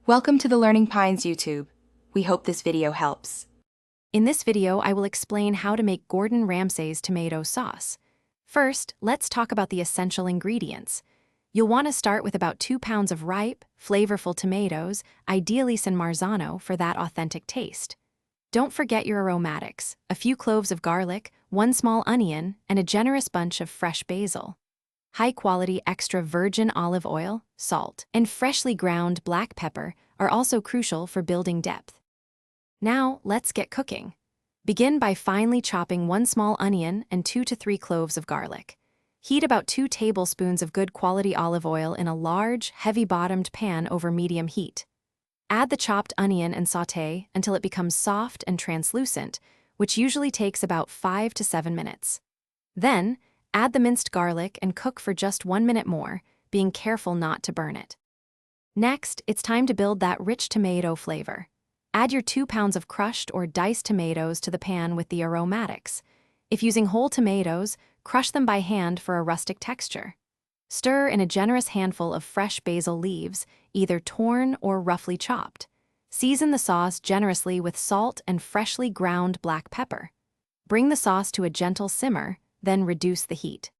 Welcome to the Learning Pines YouTube. We hope this video helps. In this video, I will explain how to make Gordon Ramsay's tomato sauce. First, let's talk about the essential ingredients. You'll want to start with about 2 pounds of ripe, flavorful tomatoes, ideally San Marzano for that authentic taste. Don't forget your aromatics, a few cloves of garlic, 1 small onion, and a generous bunch of fresh basil. High-quality extra virgin olive oil, salt, and freshly ground black pepper are also crucial for building depth. Now, let's get cooking. Begin by finely chopping 1 small onion and 2 to 3 cloves of garlic. Heat about 2 tablespoons of good quality olive oil in a large, heavy-bottomed pan over medium heat. Add the chopped onion and sauté until it becomes soft and translucent, which usually takes about 5 to 7 minutes. Then, add the minced garlic and cook for just 1 minute more, being careful not to burn it. Next, it's time to build that rich tomato flavor. Add your 2 pounds of crushed or diced tomatoes to the pan with the aromatics. If using whole tomatoes, crush them by hand for a rustic texture. Stir in a generous handful of fresh basil leaves, either torn or roughly chopped. Season the sauce generously with salt and freshly ground black pepper. Bring the sauce to a gentle simmer, then reduce the heat.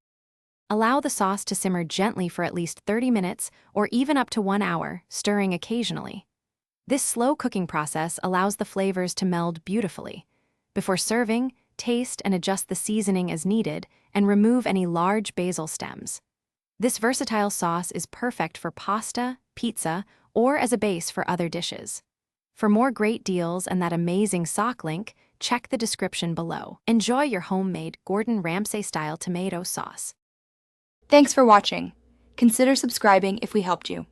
Allow the sauce to simmer gently for at least 30 minutes or even up to 1 hour, stirring occasionally. This slow cooking process allows the flavors to meld beautifully. Before serving, taste and adjust the seasoning as needed and remove any large basil stems. This versatile sauce is perfect for pasta, pizza, or as a base for other dishes. For more great deals and that amazing sock link, check the description below. Enjoy your homemade Gordon Ramsay-style tomato sauce. Thanks for watching. Consider subscribing if we helped you.